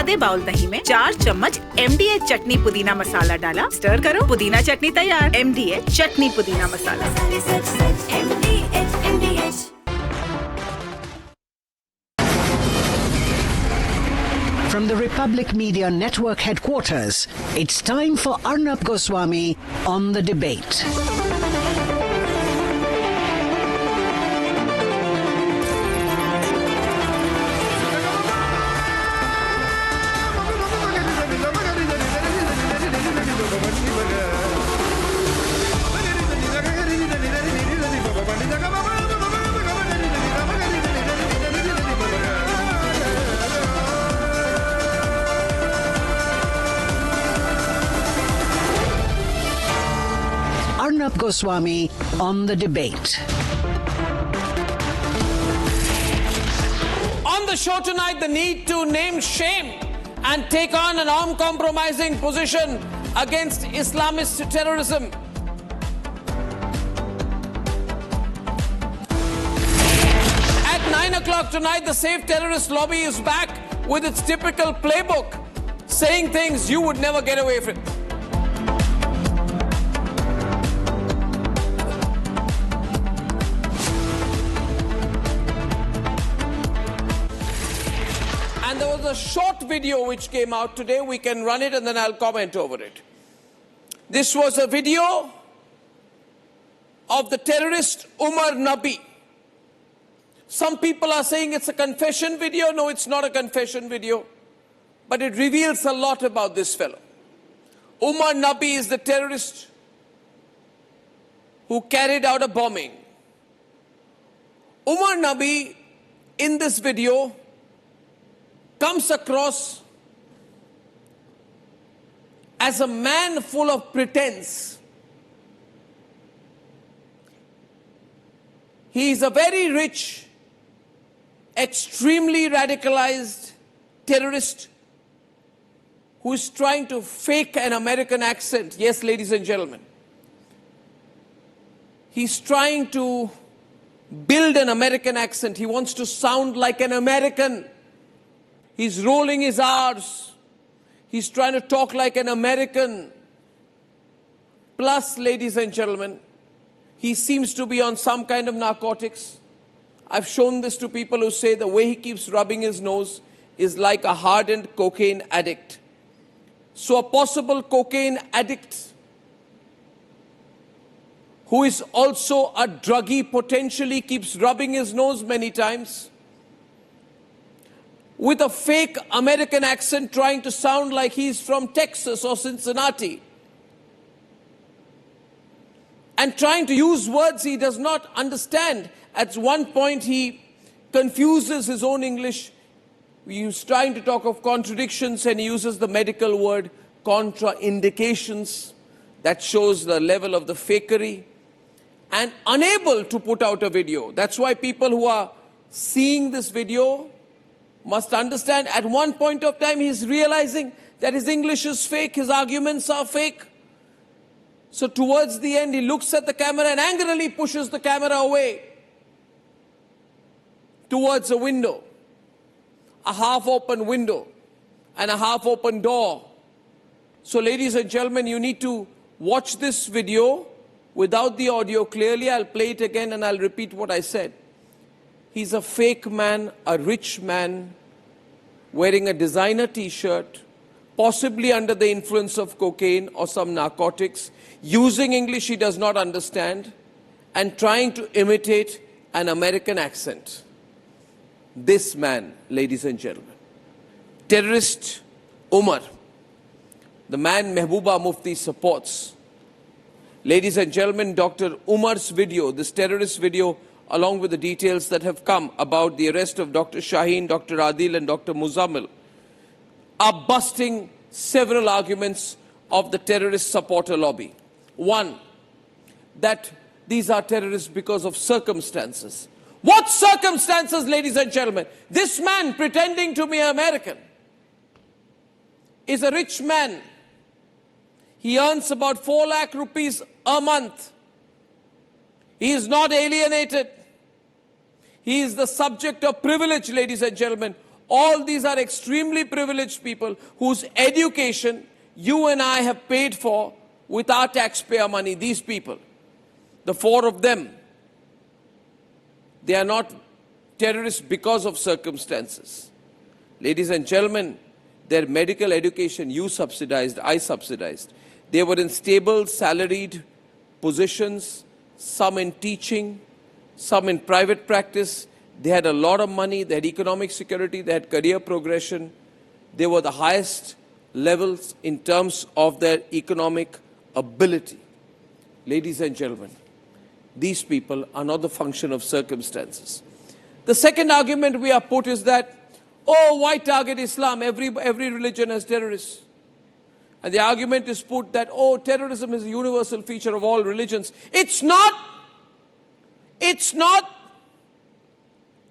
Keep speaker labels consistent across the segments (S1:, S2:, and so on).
S1: आधे बाउल दही में 4 चम्मच MDH चटनी पुदीना मसाला डाला, स्टर करो, पुदीना चटनी तैयार। MDH चटनी पुदीना मसाला।
S2: From the Republic Media Network headquarters, it's time for Arnab Goswami on The Debate. Arnab Goswami on The Debate.
S3: On the show tonight, the need to name shame and take on an uncompromising position against Islamist terrorism. At 9 o'clock tonight, the Save Terrorist Lobby is back with its typical playbook, saying things you would never get away with. And there was a short video which came out today. We can run it and then I'll comment over it. This was a video of the terrorist Umar Nabi. Some people are saying it's a confession video. No, it's not a confession video. But it reveals a lot about this fellow. Umar Nabi is the terrorist who carried out a bombing. Umar Nabi, in this video, comes across as a man full of pretense. He is a very rich, extremely radicalized terrorist who is trying to fake an American accent. Yes, ladies and gentlemen. He's trying to build an American accent. He wants to sound like an American. He's rolling his R's. He's trying to talk like an American. Plus, ladies and gentlemen, he seems to be on some kind of narcotics. I've shown this to people who say the way he keeps rubbing his nose is like a hardened cocaine addict. So a possible cocaine addict who is also a druggie potentially keeps rubbing his nose many times with a fake American accent, trying to sound like he's from Texas or Cincinnati, and trying to use words he does not understand. At one point he confuses his own English. He's trying to talk of contradictions and he uses the medical word contraindications. That shows the level of the fakery. And unable to put out a video. That's why people who are seeing this video must understand at one point of time he's realizing that his English is fake, his arguments are fake. So towards the end he looks at the camera and angrily pushes the camera away towards a window, a half-open window and a half-open door. So ladies and gentlemen, you need to watch this video without the audio clearly. I'll play it again and I'll repeat what I said. He's a fake man, a rich man, wearing a designer t-shirt, possibly under the influence of cocaine or some narcotics, using English he does not understand, and trying to imitate an American accent. This man, ladies and gentlemen, terrorist Umar, the man Mehbooba Mufti supports. Ladies and gentlemen, Dr. Umar's video, this terrorist video, along with the details that have come about the arrest of Dr. Shaheen, Dr. Adil and Dr. Muzammil, are busting several arguments of the terrorist supporter lobby. One, that these are terrorists because of circumstances. What circumstances, ladies and gentlemen? This man pretending to be American is a rich man. He earns about 4 lakh rupees a month. He is not alienated. He is the subject of privilege, ladies and gentlemen. All these are extremely privileged people whose education you and I have paid for with our taxpayer money. These people, the four of them, they are not terrorists because of circumstances. Ladies and gentlemen, their medical education you subsidized, I subsidized. They were in stable, salaried positions, some in teaching, some in private practice. They had a lot of money, they had economic security, they had career progression. They were the highest levels in terms of their economic ability. Ladies and gentlemen, these people are not the function of circumstances. The second argument we are put is that, oh, why target Islam? Every religion has terrorists. And the argument is put that, oh, terrorism is a universal feature of all religions. It's not. It's not.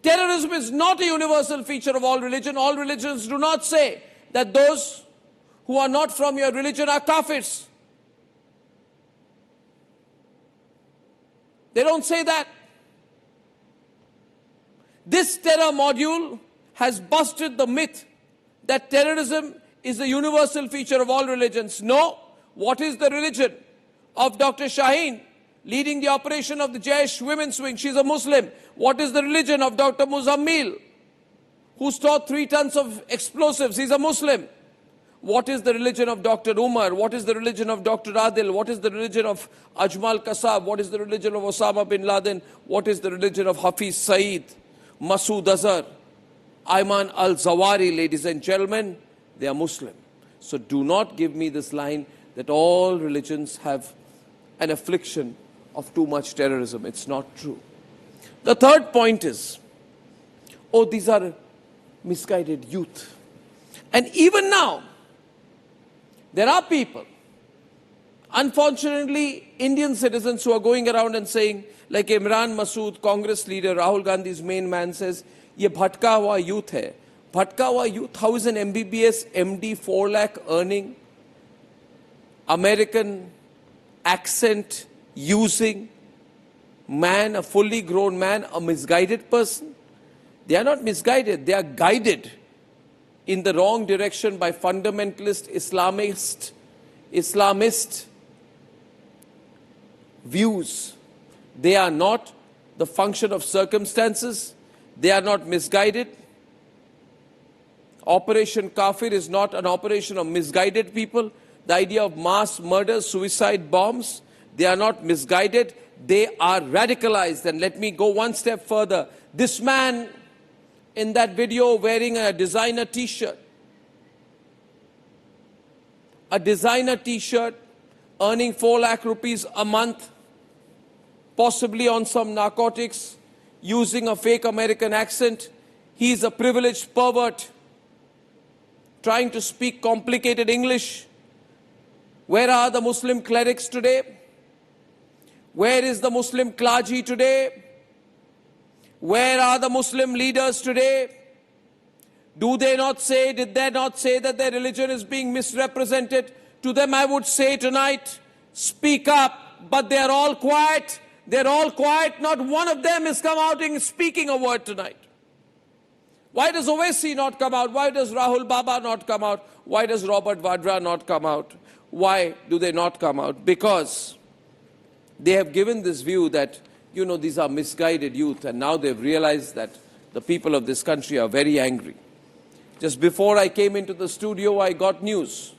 S3: Terrorism is not a universal feature of all religion. All religions do not say that those who are not from your religion are kafirs. They don't say that. This terror module has busted the myth that terrorism is a universal feature of all religions. No. What is the religion of Dr. Shaheen, leading the operation of the Jaish Women's Wing? She's a Muslim. What is the religion of Dr. Muzammil, who stored 3 tons of explosives? He's a Muslim. What is the religion of Dr. Umar? What is the religion of Dr. Adil? What is the religion of Ajmal Kasab? What is the religion of Osama bin Laden? What is the religion of Hafiz Saeed, Masood Azhar, Ayman al-Zawahiri? Ladies and gentlemen, they are Muslim. So do not give me this line that all religions have an affliction of too much terrorism. It's not true. The third point is, oh, these are misguided youth. And even now, there are people, unfortunately, Indian citizens who are going around and saying, like Imran Masood, Congress leader, Rahul Gandhi's main man, says, ye bhatka hua youth hai. Bhatka hua youth, how is an MBBS MD 4 lakh earning, American accent using man, a fully grown man, a misguided person? They are not misguided, they are guided in the wrong direction by fundamentalist Islamist views. They are not the function of circumstances. They are not misguided. Operation Kafir is not an operation of misguided people. The idea of mass murder, suicide bombs, they are not misguided. They are radicalized. And let me go one step further. This man in that video wearing a designer t-shirt, earning 4 lakh rupees a month, possibly on some narcotics, using a fake American accent. He's a privileged pervert, trying to speak complicated English. Where are the Muslim clerics today? Where is the Muslim clergy today? Where are the Muslim leaders today? Did they not say that their religion is being misrepresented? To them I would say tonight, speak up, but they're all quiet. They're all quiet. Not one of them is come out and speaking a word tonight. Why does Owaisi not come out? Why does Rahul Baba not come out? Why does Robert Vadra not come out? Why do they not come out? Because they have given this view that, you know, these are misguided youth, and now they've realized that the people of this country are very angry. Just before I came into the studio, I got news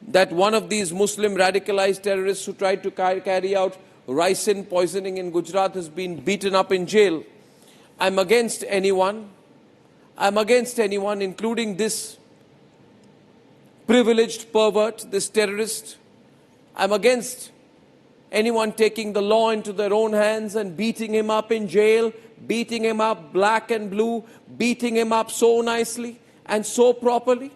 S3: that one of these Muslim radicalized terrorists who tried to carry out ricin poisoning in Gujarat has been beaten up in jail. I'm against anyone, including this privileged pervert, this terrorist. I'm against anyone taking the law into their own hands and beating him up in jail, beating him up black and blue, beating him up so nicely and so properly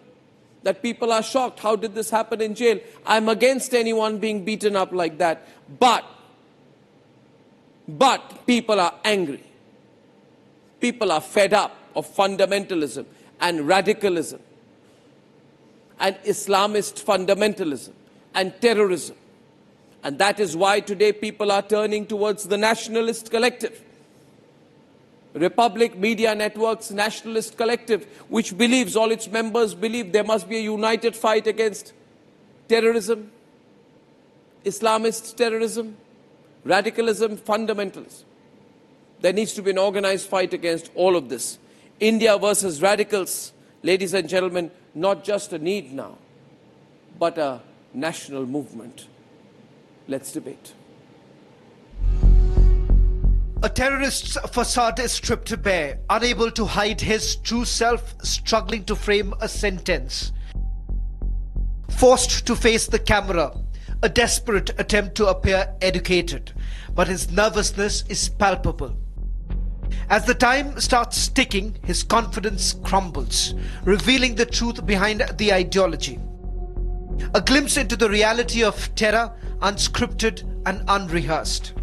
S3: that people are shocked. How did this happen in jail? I'm against anyone being beaten up like that. But people are angry. People are fed up of fundamentalism and radicalism and Islamist fundamentalism and terrorism. And that is why today people are turning towards the nationalist collective. Republic Media Network's nationalist collective, which believes, all its members believe, there must be a united fight against terrorism, Islamist terrorism, radicalism, fundamentalism. There needs to be an organized fight against all of this. India versus radicals, ladies and gentlemen, not just a need now, but a national movement. Let's debate.
S4: A terrorist's facade is stripped bare, unable to hide his true self, struggling to frame a sentence. Forced to face the camera, a desperate attempt to appear educated, but his nervousness is palpable. As the time starts ticking, his confidence crumbles, revealing the truth behind the ideology. A glimpse into the reality of terror, unscripted and unrehearsed.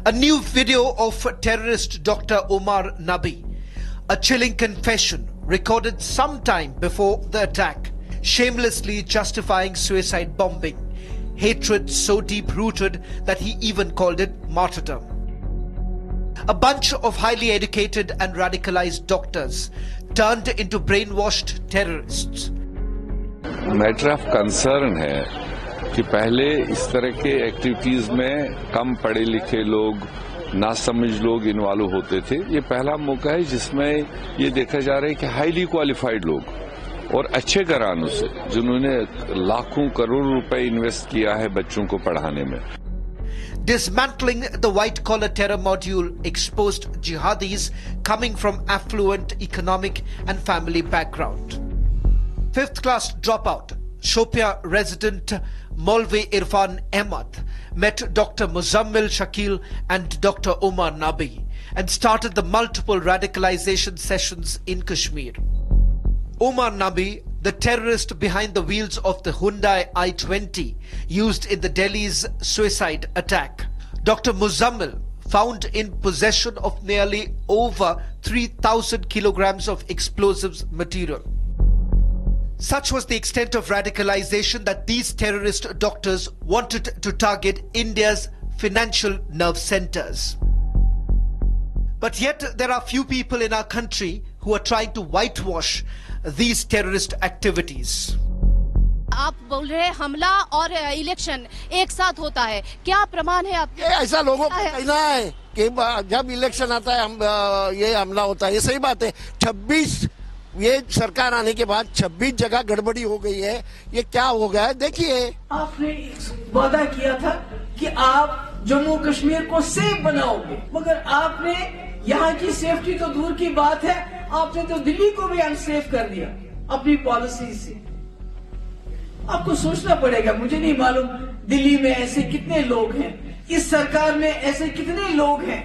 S4: A new video of terrorist Dr. Omar Nabi, a chilling confession recorded sometime before the attack, shamelessly justifying suicide bombing, hatred so deep-rooted that he even called it martyrdom. A bunch of highly educated and radicalized doctors turned into brainwashed terrorists.
S5: Matter of concern है कि पहले इस तरह के activities में कम पढ़े लिखे लोग, नासमझ लोग इन्वॉल्व होते थे. ये पहला मौका है जिसमें ये देखा जा रहा है कि हाईली क्वालिफाइड लोग और अच्छे घरानों से, जिन्होंने लाखों करोड़ रुपए इन्वेस्ट किया है बच्चों को पढ़ाने में.
S4: Dismantling the white-collar terror module exposed jihadis coming from affluent economic and family background. Fifth-class dropout, Shopia resident Maulvi Irfan Ahmad met Dr. Muzammil Shakil and Dr. Omar Nabi and started the multiple radicalization sessions in Kashmir. Omar Nabi, the terrorist behind the wheels of the Hyundai i20 used in the Delhi's suicide attack. Dr. Muzammil, found in possession of nearly over 3,000 kilograms of explosives material. Such was the extent of radicalization that these terrorist doctors wanted to target India's financial nerve centers. But yet there are few people in our country who are trying to whitewash these terrorist activities.
S6: आप बोल रहे हैं हमला और election एक साथ होता है, क्या प्रमाण है आपके?
S7: ऐसा लोगों को कहना है कि जब इलेक्शन आता है हम ये हमला होता है, ये सही बात है. 26 ये सरकार आने के बाद 26 जगह गड़बड़ी हो गई है. ये क्या हो गया है देखिए.
S8: आपने वादा किया था कि आप जम्मू कश्मीर को सेफ बनाओगे, मगर आपने यहाँ की सेफ्टी तो दूर की बात है, आपने तो दिल्ली को भी अनसेफ कर दिया अपनी पॉलिसी से. आपको सोचना पड़ेगा. मुझे नहीं मालूम दिल्ली में ऐसे कितने लोग हैं, इस सरकार में ऐसे कितने लोग हैं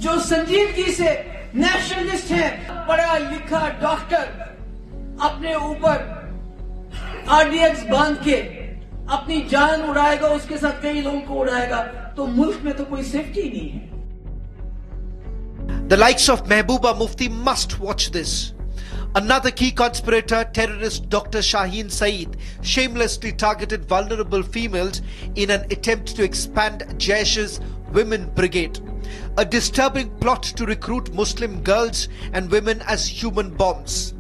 S8: जो संजीदगी से नेशनलिस्ट हैं, पढ़ा लिखा डॉक्टर अपने ऊपर आरडीएक्स बांध के अपनी जान उड़ाएगा, उसके साथ कई लोगों को उड़ाएगा, तो मुल्क में तो कोई सेफ्टी नहीं है.
S4: The likes of Mehbooba Mufti must watch this. Another key conspirator, terrorist Dr. Shaheen Saeed, shamelessly targeted vulnerable females in an attempt to expand Jaish's Women Brigade. A disturbing plot to recruit Muslim girls and women as human bombs.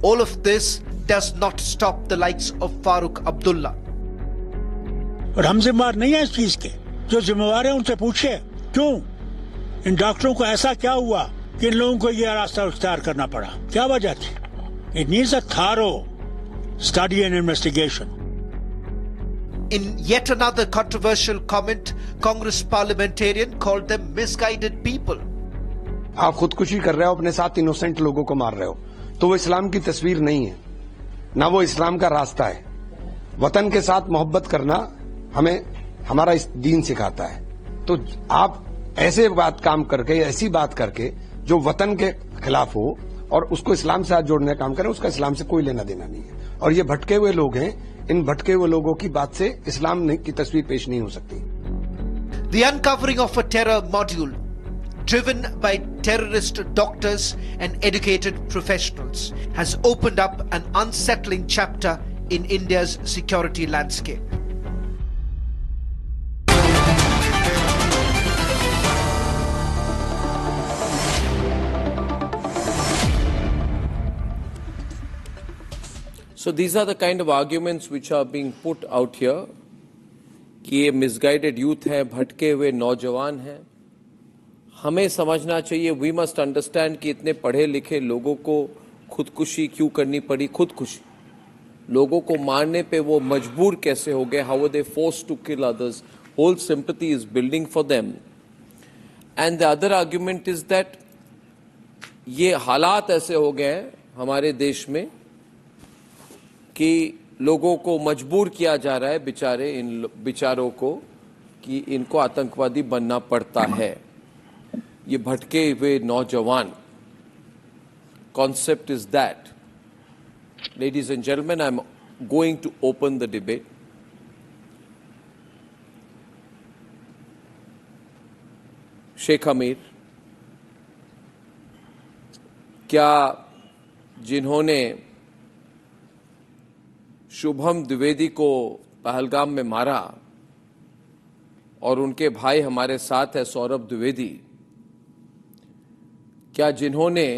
S4: All of this does not stop the likes of Farooq Abdullah.
S9: और हम जिम्मेवार नहीं है इस चीज के. जो जिम्मेवार है उनसे पूछे क्यों इन डॉक्टरों को ऐसा क्या हुआ कि इन लोगों को यह रास्ता इख्तियार करना पड़ा, क्या वजह थी? It needs a thorough study and investigation.
S4: In yet another controversial comment, Congress parliamentarian called them misguided people.
S10: आप खुदकुशी कर रहे हो, अपने साथ इनोसेंट लोगों को मार रहे हो, तो वो इस्लाम की तस्वीर नहीं है, ना वो इस्लाम का रास्ता है. वतन के साथ मोहब्बत करना हमें हमारा इस दीन सिखाता है. तो आप ऐसे काम करके, ऐसी बात करके जो वतन के खिलाफ हो और उसको इस्लाम से साथ जोड़ने का काम करें, उसका इस्लाम से कोई लेना देना नहीं है. और ये भटके हुए लोग हैं, इन भटके हुए लोगों की बात से इस्लाम की तस्वीर पेश नहीं हो सकती.
S4: The uncovering of a terror module driven by terrorist doctors and educated professionals has opened up an unsettling chapter in India's security landscape.
S3: So these are the kind of arguments which are being put out here कि ये misguided youth है, भटके हुए नौजवान हैं. हमें समझना चाहिए, वी मस्ट अंडरस्टैंड कि इतने पढ़े लिखे लोगों को खुदकुशी क्यों करनी पड़ी. खुदकुशी, लोगों को मारने पे वो मजबूर कैसे हो गए? How were they forced to kill others? Whole sympathy is building for them. And the other argument is that ये हालात ऐसे हो गए हैं हमारे देश में कि लोगों को मजबूर किया जा रहा है, इन बेचारों को, कि इनको आतंकवादी बनना पड़ता है. ये भटके हुए नौजवान concept is that. Ladies and gentlemen, I'm going to open the debate. Sheikh अमीर, क्या जिन्होंने शुभम द्विवेदी को पहलगाम में मारा और उनके भाई हमारे साथ है सौरभ द्विवेदी, क्या जिन्होंने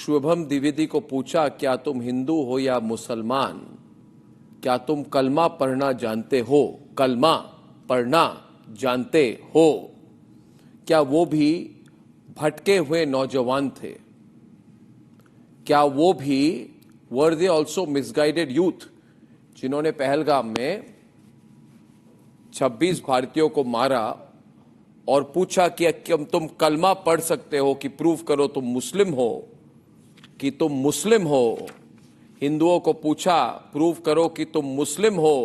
S3: शुभम द्विवेदी को पूछा क्या तुम हिंदू हो या मुसलमान, क्या तुम कलमा पढ़ना जानते हो, कलमा पढ़ना जानते हो, क्या वो भी भटके हुए नौजवान थे? क्या वो भी वर दे ऑल्सो मिसगाइडेड यूथ जिन्होंने पहलगाम में 26 भारतीयों को मारा और पूछा कि तुम कलमा पढ़ सकते हो, कि प्रूव करो तुम मुस्लिम हो, कि तुम मुस्लिम हो. हिंदुओं को पूछा प्रूव करो कि तुम मुस्लिम हो,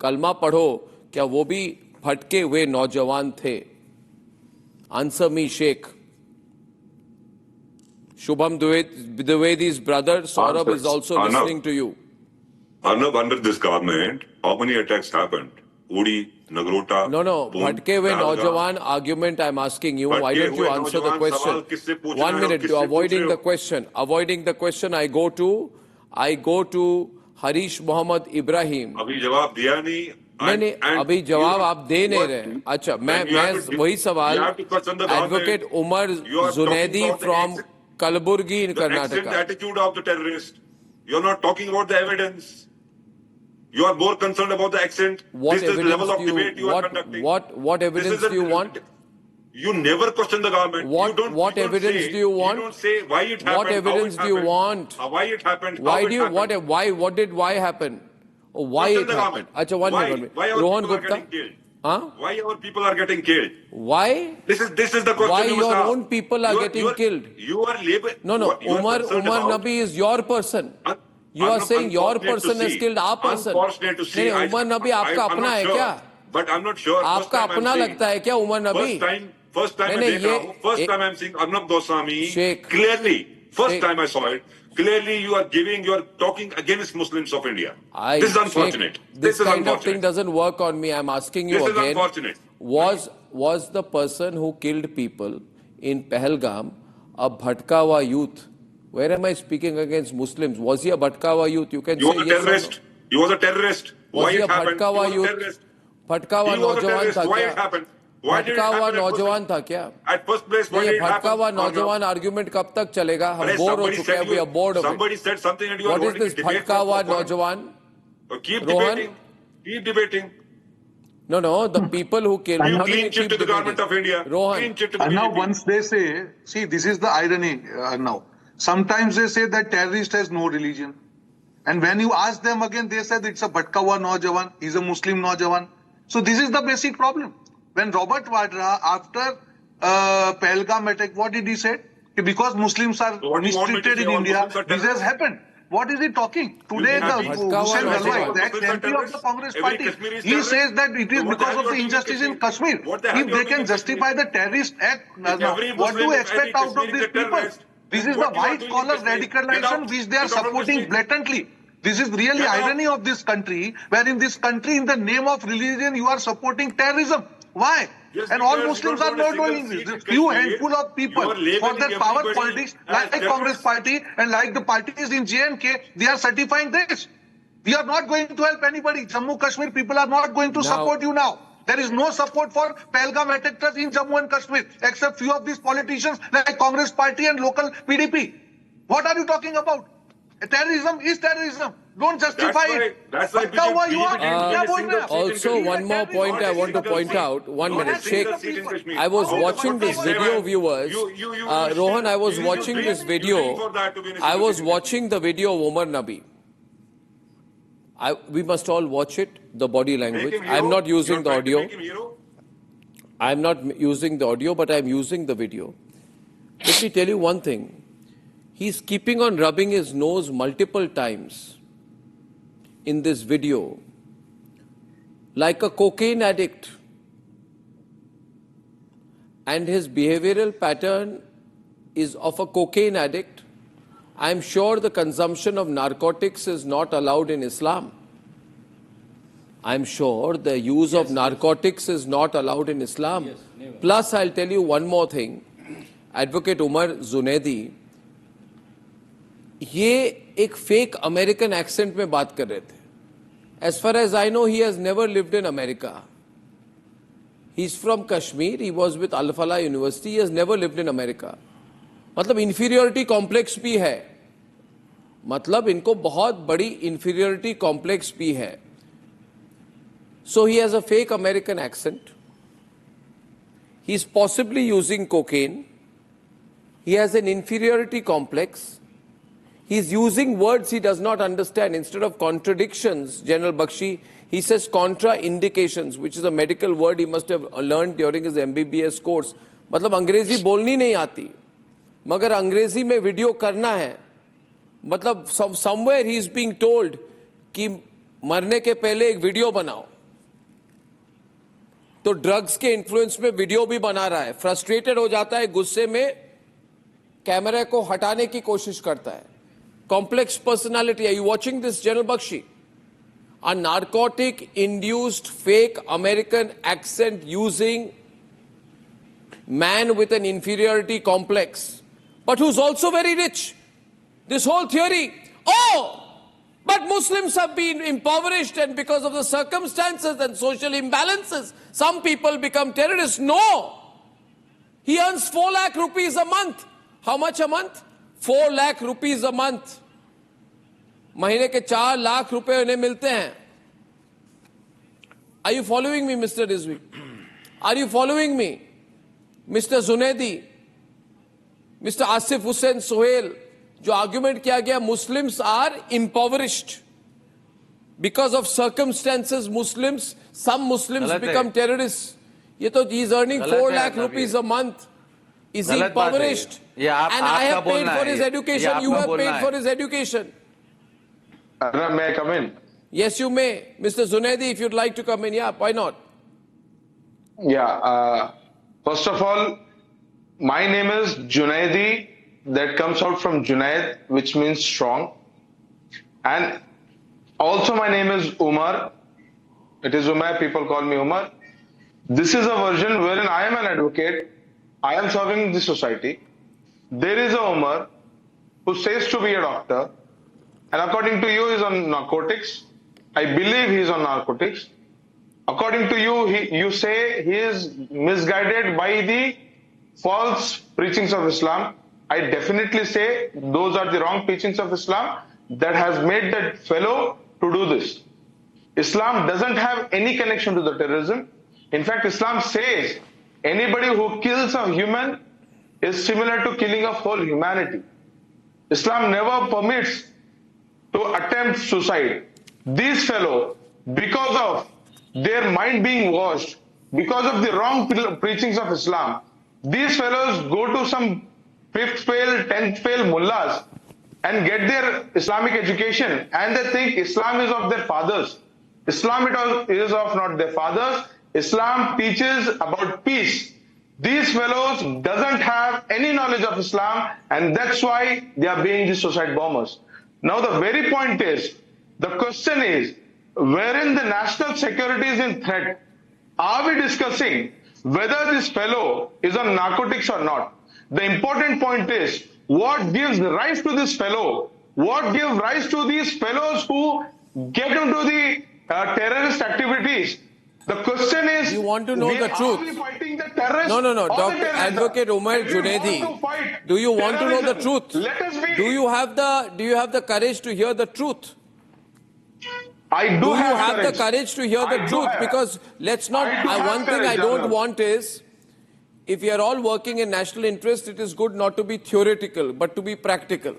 S3: कलमा पढ़ो. क्या वो भी भटके हुए नौजवान थे? Answer me Sheikh. Shubham Dwivedi's brother Saurabh is also listening to you.
S11: Arnab, under this government, how many attacks happened? Uri, Nagrota.
S3: No. Bhatke hue Naujawan argument I'm asking you. Why don't you answer the question? 1 minute. You're avoiding the question. Avoiding the question. I go to Harish Mohammad Ibrahim.
S11: अभी जवाब दिया नहीं.
S3: नहीं, अभी जवाब आप दे नहीं रहे. अच्छा, मैं वही सवाल. Advocate Umar Zunaidi from Kalaburgi in Karnataka.
S11: The attitude of the terrorist. You're not talking about the evidence. You are more concerned about the accent.
S3: What
S11: this is the level of debate you are conducting.
S3: What evidence do you want?
S11: You never question the government.
S3: What evidence do you want?
S11: You don't say why it happened.
S3: What evidence do you want?
S11: Why it happened?
S3: Why happened? Why it happened? Achha, one minute. Rohan Gupta.
S11: Why our people are getting killed?
S3: Why?
S11: This is the question.
S3: Why
S11: you
S3: your own people are getting killed?
S11: You are labor.
S3: No. Umar Nabi is your person. You are saying your person has killed our person.
S11: Unfortunate to see.
S3: नहीं, उमर नबी आपका अपना है क्या?
S11: But I'm not sure.
S3: आपका अपना लगता है क्या उमर नबी?
S11: First time I देख रहा हूँ. First time I'm seeing Arnab Goswami. Clearly. First time I saw it. Clearly you are talking against Muslims of India. This is unfortunate.
S3: This kind of thing doesn't work on me. I'm asking you again.
S11: This is unfortunate.
S3: Was the person who killed people in Pahalgam a Bhatkawa youth? Where am I speaking against Muslims? Was he a Bhatkawa youth? You can say yes or no.
S11: He was a terrorist.
S3: Why it happened? Bhatkawa youth. Bhatkawa नौजवान था
S11: Why
S3: क्या?
S11: it happened?
S3: भटकावा नौजवान था क्या?
S11: At first place,
S3: ये भटकावा नौजवान argument कब तक चलेगा? हम बोर हो चुके हैं. We are bored of it.
S11: Somebody said something and you are
S3: What is this भटकावा नौजवान?
S11: Keep debating. Keep debating.
S3: No. The people who killed.
S11: You clean chit to the government of India.
S3: Rohan.
S12: Now once they say, see, this is the irony now. Sometimes they say that terrorist has no religion. And when you ask them again, they said it's a Bhatkawa Naujawan. He's a Muslim Naujawan. So this is the basic problem. When Robert Vadra, after Pahalgam attack, what did he say? Because Muslims are mistreated in India, this has happened. What is he talking? Today, Hussain Dalwai, the ex-MP of the Congress party, he says that it is because of the injustice in Kashmir. If they can justify the terrorist act, what do you expect out of these people? This is the white-collar radicalization which they are supporting blatantly. This is really irony of this country, where in this country, in the name of religion, you are supporting terrorism. Why? And all Muslims are not doing this. Few handful of people for their power politics, like Congress party and like the parties in J&K, they are certifying this. We are not going to help anybody. Jammu Kashmir people are not going to support you now. There is no support for Pahalgam attackers in Jammu and Kashmir, except few of these politicians like Congress party and local PDP. What are you talking about? Terrorism is terrorism. Don't justify it.
S11: That's why
S12: Bhadka hua you are. क्या बोल रहे हैं आप?
S3: Also, one more point I want to point out. 1 minute, Sheikh. I was watching this video, viewers. Rohan, I was watching this video. I was watching the video of Omar Nabi. We must all watch it, the body language. I'm not using the audio. I'm not using the audio, but I'm using the video. Let me tell you one thing. He's keeping on rubbing his nose multiple times in this video, like a cocaine addict. And his behavioral pattern is of a cocaine addict. I'm sure the consumption of narcotics is not allowed in Islam. I'm sure the use of narcotics is not allowed in Islam. Plus, I'll tell you one more thing. Advocate Umar Zunaidi, ये एक fake American accent में बात कर रहे थे. As far as I know, he has never lived in America. He's from Kashmir. He was with Al Falah University. He has never lived in America. मतलब inferiority complex भी है. मतलब इनको बहुत बड़ी inferiority complex भी है. So he has a fake American accent. He's possibly using cocaine. He has an inferiority complex. He's using words he does not understand. Instead of contradictions, General Bakshi, he says contraindications, which is a medical word he must have learned during his MBBS course. मतलब अंग्रेजी बोलनी नहीं आती, मगर अंग्रेजी में video करना है. मतलब somewhere he is being told कि मरने के पहले एक वीडियो बनाओ. तो ड्रग्स के इन्फ्लुएंस में वीडियो भी बना रहा है. फ्रस्ट्रेटेड हो जाता है, गुस्से में कैमरे को हटाने की कोशिश करता है. Complex personality. Are you watching this, General Bakshi? A narcotic-induced fake American accent using man with an inferiority complex, but who's also very rich. This whole theory, but Muslims have been impoverished and because of the circumstances and social imbalances, some people become terrorists. No! He earns 4 lakh rupees a month. How much a month? 4 lakh rupees a month. महीने के 4 लाख रुपए उन्हें मिलते हैं. Are you following me, Mr. Rizvi? Are you following me? Mr. Zunaidi, Mr. Asif Hussain Sohail, जो argument किया गया, Muslims are impoverished because of circumstances. Muslims, some Muslims become terrorists. ये तो he is earning 4 lakh rupees a month. Is he impoverished? And I have paid for his education. You have paid for his education.
S13: May I come in?
S3: Yes, you may. Mr. Zunaidi, if you'd like to come in, yeah, why not?
S13: Yeah. First of all, my name is Junaidi. That comes out from Junaid, which means strong. And also my name is Umar. It is Umar. People call me Umar. This is a version wherein I am an advocate. I am serving the society. There is a Umar who says to be a doctor, and according to you is on narcotics. I believe he is on narcotics. According to you, you say he is misguided by the false preachings of Islam. I definitely say those are the wrong teachings of Islam that has made that fellow to do this. Islam doesn't have any connection to the terrorism. In fact, Islam says anybody who kills a human is similar to killing a whole humanity. Islam never permits to attempt suicide. These fellow, because of their mind being washed, because of the wrong preachings of Islam, these fellows go to some 5th fail, 10th fail mullahs and get their Islamic education, and they think Islam is of their fathers. Islam is of not their fathers. Islam teaches about peace. These fellows doesn't have any knowledge of Islam, and that's why they are being the suicide bombers. Now the very point is, the question is, wherein the national security is in threat, are we discussing whether this fellow is on narcotics or not? The important point is, what gives rise to this fellow? What gives rise to these fellows who get into the terrorist activities? The question is,
S3: you want to know the truth?
S13: Are we fighting the terrorists?
S3: No.
S13: or
S3: Dr.
S13: the terrorism?
S3: Advocate Umar
S13: If you
S3: Junaidi,
S13: want to fight
S3: do you want to know the
S13: terrorism,
S3: truth?
S13: Let us be.
S3: Do you have the courage to hear the truth?
S13: I do
S3: you
S13: have
S3: have
S13: courage.
S3: the courage to hear the
S13: I do
S3: truth?
S13: have.
S3: Because let's not.
S13: I do have
S3: One thing
S13: courage,
S3: I don't
S13: Arnab.
S3: want is, if we are all working in national interest, it is good not to be theoretical, but to be practical.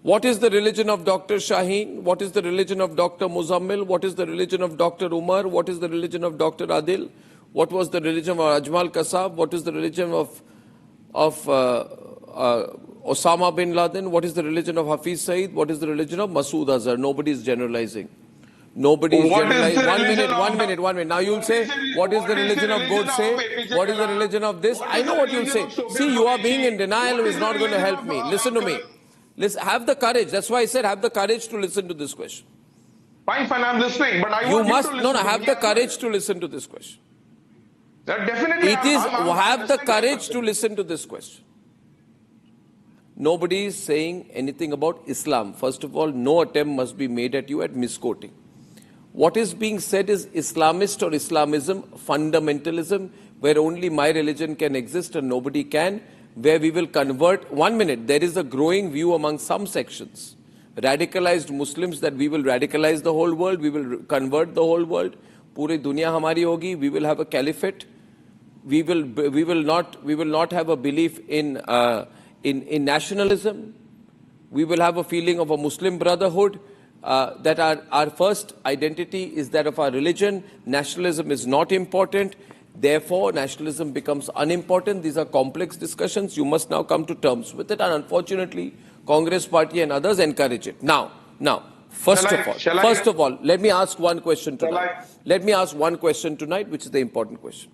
S3: What is the religion of Dr. Shaheen? What is the religion of Dr. Muzammil? What is the religion of Dr. Umar? What is the religion of Dr. Adil? What was the religion of Ajmal Kasab? What is the religion of Osama bin Laden? What is the religion of Hafiz Saeed? What is the religion of Masood Azhar? Nobody is generalizing. Nobody is
S13: What is
S3: generalizing.
S13: the religion
S3: One minute. Now you'll say, what is the religion of Godse? What is the religion of this? I know what you'll say. See, you are being in denial is not going to help me. Listen to me. Have the courage. That's why I said have the courage to listen to this question.
S13: Fine, I'm listening, but I
S3: You
S13: want
S3: must
S13: you to listen.
S3: have the courage to listen to this question.
S13: That definitely.
S3: It is
S13: I'm
S3: have the
S13: listening.
S3: courage to listen to this question. Nobody is saying anything about Islam. First of all, no attempt must be made at you at misquoting. What is being said is Islamist or Islamism, fundamentalism, where only my religion can exist and nobody can, where we will convert. 1 minute, there is a growing view among some sections, radicalized Muslims, that we will radicalize the whole world, we will convert the whole world, puri dunya hamari hogi, we will have a caliphate, we will not have a belief in nationalism, we will have a feeling of a Muslim brotherhood, that our first identity is that of our religion, nationalism is not important. Therefore, nationalism becomes unimportant. These are complex discussions. You must now come to terms with it. And unfortunately, Congress Party and others encourage it. Now, first of all, let me ask one question tonight. Let me ask one question tonight, which is the important question.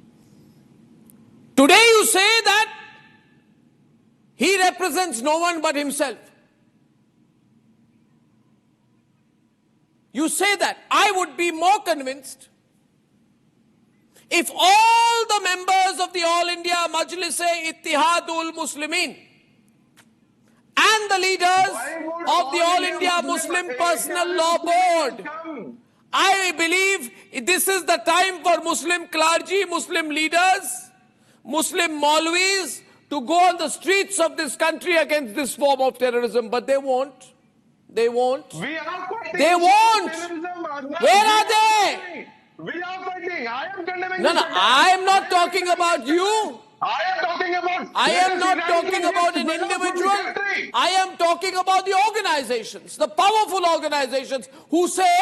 S3: Today you say that he represents no one but himself. You say that. I would be more convinced if all the members of the All India Majlis-e-Ittihadul Muslimin and the leaders of the All India Muslim Personal Law Board, I believe this is the time for Muslim clergy, Muslim leaders, Muslim Maulvis to go on the streets of this country against this form of terrorism, but they won't. They won't.
S13: We are fighting.
S3: They won't. Where are they?
S13: We are fighting. I am condemning.
S3: No, I am not talking about you.
S13: I am talking about.
S3: I am not talking about an individual. I am talking about the organizations, the powerful organizations who say,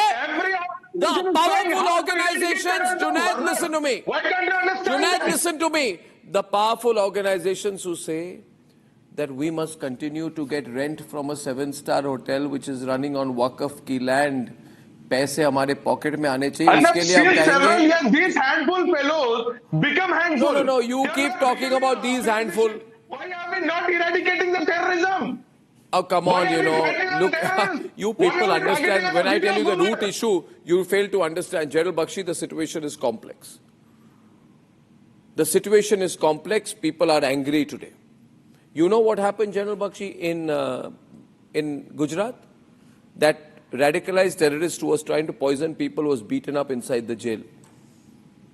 S3: the powerful organizations, Junaid, listen to me. Junaid, listen to me. The powerful organizations who say that we must continue to get rent from a 7-star hotel which is running on Waqf ki land. पैसे हमारे pocket में आने चाहिए इसके लिए हम कहेंगे
S13: these handful fellows become handful.
S3: No, you keep talking about these handful.
S13: Why are we not eradicating the terrorism?
S3: Oh, come on, look, you people understand, when I tell you the root issue, you fail to understand. General Bakshi, the situation is complex. The situation is complex, people are angry today. You know what happened, General Bakshi, in Gujarat? That radicalized terrorist who was trying to poison people was beaten up inside the jail.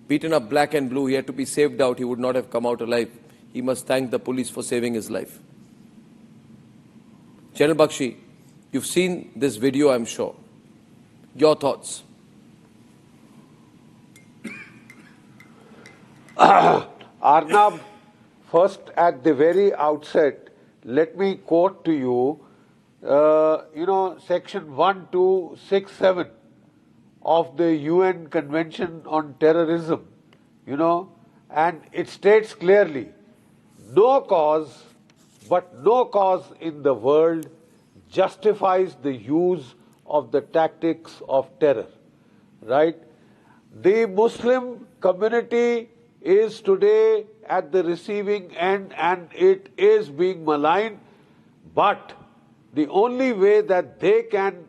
S3: Beaten up black and blue. He had to be saved out. He would not have come out alive. He must thank the police for saving his life. General Bakshi, you've seen this video, I'm sure. Your thoughts?
S14: Arnab, first at the very outset, let me quote to you Section 1267 of the UN Convention on Terrorism, and it states clearly, no cause in the world justifies the use of the tactics of terror, right? The Muslim community is today at the receiving end and it is being maligned, but the only way that they can,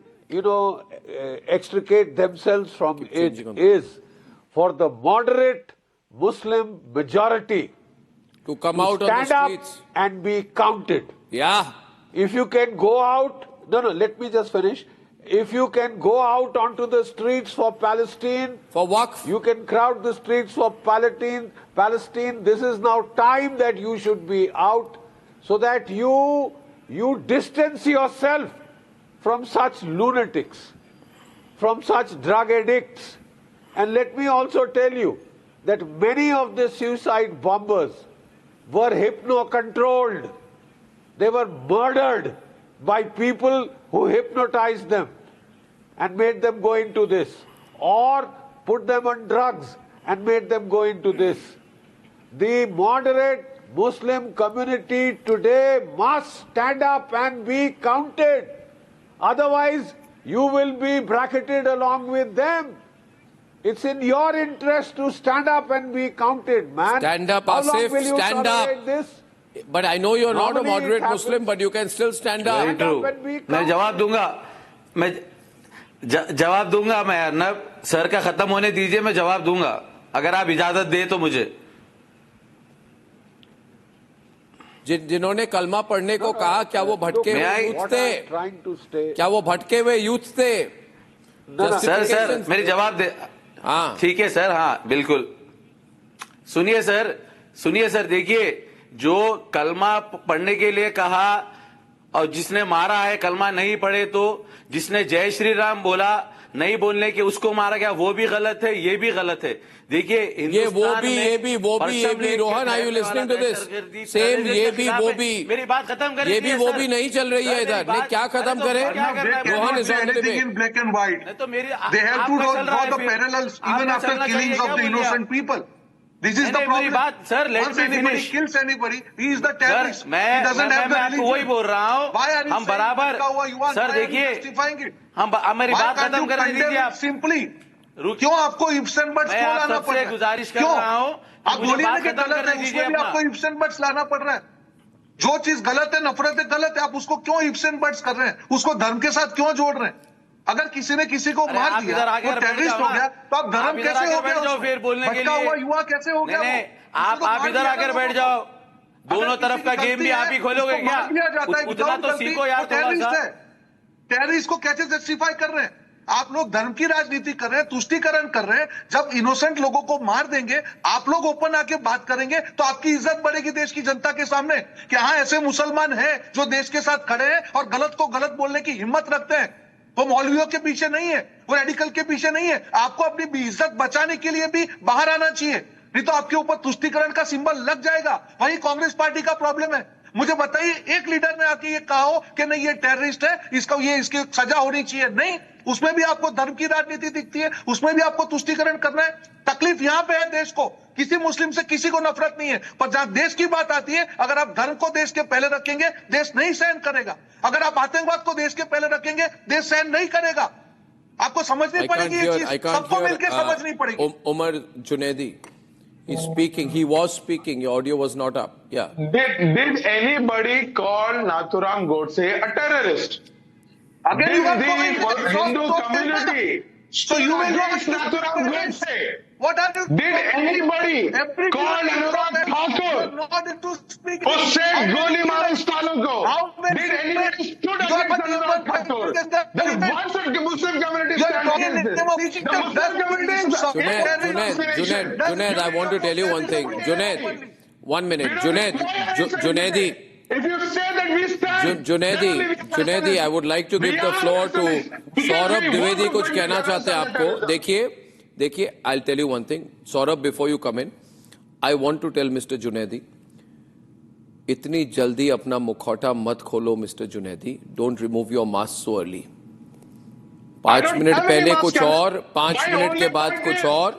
S14: extricate themselves from it is for the moderate Muslim majority
S3: to come out on the streets
S14: and be counted.
S3: Yeah.
S14: If you can go out, let me just finish. if you can go out onto the streets for Palestine,
S3: for Waqf,
S14: you can crowd the streets for Palestine. This is now time that you should be out, so that you distance yourself from such lunatics, from such drug addicts. And let me also tell you that many of the suicide bombers were hypno-controlled. They were murdered by people who hypnotized them and made them go into this, or put them on drugs and made them go into this. The moderate Muslim community today must stand up and be counted. Otherwise, you will be bracketed along with them. It's in your interest to stand up and be counted, man.
S3: Stand up,
S14: How long
S3: Asif,
S14: will you
S3: stand up.
S14: tolerate this?
S3: But I know you're not a
S14: Normally
S3: moderate
S14: it happens.
S3: Muslim, but you can still stand up.
S15: Very true. मैं जवाब दूंगा, मैं जवाब दूंगा, मैं Arnab sir का खत्म होने दीजिए, मैं जवाब दूंगा अगर आप इजाजत दे तो मुझे।
S3: जिन्होंने कलमा पढ़ने को कहा, क्या वो भटके हुए यूथ थे? क्या वो भटके हुए यूथ थे?
S15: सर मेरी जवाब दे।
S3: हाँ
S15: ठीक है सर, हाँ बिल्कुल। सुनिए सर, देखिए, जो कलमा पढ़ने के लिए कहा और जिसने मारा है, कलमा नहीं पढ़े तो जिसने जय श्री राम बोला, नहीं बोलने के उसको मारा गया, वो भी गलत है, ये भी गलत है। देखिए,
S3: ये वो भी Rohan, are you listening to this? Same ये भी वो भी,
S15: मेरी बात खत्म करें,
S3: ये भी वो भी नहीं चल रही है इधर। नहीं, क्या खत्म करे? Rohan is on the debate.
S12: in black and white.
S15: तो मेरी
S12: They have to draw the parallels even after killings of the innocent people. This is the problem.
S15: Sir, let
S12: Once
S15: me
S12: anybody
S15: finish.
S12: kills anybody, he is the terrorist. He
S15: मैं
S12: doesn't have the
S15: आपको वही
S12: religion.
S15: बोल रहा हूँ।
S12: Why are you
S15: हम
S12: saying
S15: बराबर, sir देखिए,
S12: justifying it?
S15: हम मेरी बात खत्म करने दीजिए आप।
S12: Simply. क्यों आपको इफ्स एंड बट्स क्यों लाना पड़ रहा है?
S15: गुजारिश कर रहा हूँ,
S12: आप बोलिए ना कि गलत है, उसमें भी आपको इफ्स एंड बट्स लाना पड़ रहा है। जो चीज गलत है, नफरत है, गलत है, आप उसको क्यों इफ्स एंड बट्स कर रहे हैं? उसको धर्म के साथ क्यों जोड़ रहे हैं? अगर किसी ने किसी को मार दिया, वो टेररिस्ट हो गया, तो आप धर्म कैसे हो गया?
S15: फिर बोलने के
S12: भटका
S15: लिए
S12: हुआ युवा कैसे हो गया?
S15: आप इधर आकर बैठ जाओ, दोनों तरफ का गेम भी आप ही खोलोगे क्या? उतना तो सीखो यार थोड़ा सा।
S12: टेररिस्ट को कैसे जस्टिफाई कर रहे हैं? आप लोग धर्म की राजनीति कर रहे हैं, तुष्टीकरण कर रहे हैं। जब इनोसेंट लोगों को मार देंगे, आप लोग ओपन आके बात करेंगे, तो आपकी इज्जत बढ़ेगी देश की जनता के सामने कि हाँ, ऐसे मुसलमान हैं जो देश के साथ खड़े हैं और गलत को गलत बोलने की हिम्मत रखते हैं। वो मौलवियों के पीछे नहीं है, वो रेडिकल के पीछे नहीं है। आपको अपनी इज्जत बचाने के लिए भी बाहर आना चाहिए, नहीं तो आपके ऊपर तुष्टीकरण का सिंबल लग जाएगा। वही कांग्रेस पार्टी का प्रॉब्लम है। मुझे बताइए, एक लीडर ने आके ये कहा हो कि नहीं ये टेररिस्ट है, इसकी सजा होनी चाहिए? नहीं, उसमें भी आपको धर्म की राजनीति दिखती है, उसमें भी आपको तुष्टीकरण करना है। तकलीफ यहां पे है देश को, किसी मुस्लिम से किसी को नफरत नहीं है, पर जहां देश की बात आती है, अगर आप धर्म को देश के पहले रखेंगे, देश नहीं सहन करेगा। अगर आप आतंकवाद को देश के पहले रखेंगे, देश सहन नहीं करेगा। आपको समझनी पड़ेगी ये चीज, सबको मिलकर समझनी पड़ेगी।
S3: Umar Junaidi is speaking. He was speaking. Your audio was not up. Yeah.
S13: Did anybody call Nathuram Godse a terrorist?
S12: Again,
S13: did the Hindu community
S12: so you will
S13: against Nathuram Godse?
S12: What are you?
S13: Did anybody call Anurag Thakur who said goli maro us talon ko? Did anybody stood against Anurag Thakur? Then why should the Muslim community stand against this? The Muslim community is
S3: Junaid, I want to tell you one thing. Junaid, 1 minute. Junaidi.
S13: If you say that we stand,
S3: Junaidi, I would like to give the floor to Saurabh Dwivedi. कुछ कहना चाहते हैं आपको? देखिए, I'll tell you one thing. Saurabh, before you come in, I want to tell Mr. Junaidi, इतनी जल्दी अपना मुखौटा मत खोलो mister Junaidi. Don't remove your mask so early. 5 minute पहले कुछ और, 5 मिनट के बाद कुछ और.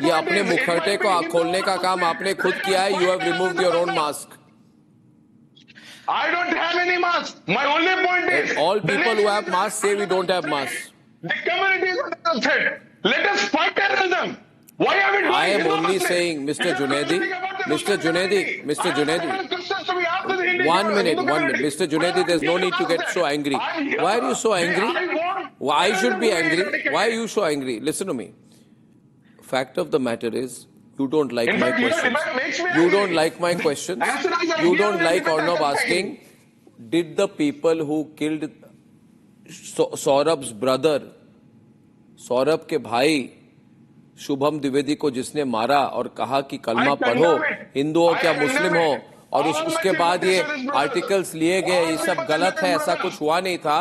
S3: ये अपने मुखौटे को खोलने का काम आपने खुद किया है. You have removed your own mask.
S13: I don't have any mask. My only point is,
S3: all people who have masks say we don't have masks.
S13: The community is under threat. Let us fight terrorism. Why are we doing?
S3: I am only saying, Mr. Junaidi, 1 minute. Mr. Junaidi, there's no need to get so angry. Why are you so angry? Why should be angry? Why are you so angry? Listen to me. Fact of the matter is, you don't like my questions. You don't like my questions. You don't like Arnab asking, did the people who killed सौरभ's brother, Saurabh के भाई शुभम द्विवेदी को जिसने मारा और कहा कि कलमा पढ़ो, हिंदू हो क्या मुस्लिम हो, और उसके बाद ये आर्टिकल्स लिए गए, ये सब गलत है, ऐसा कुछ हुआ नहीं था,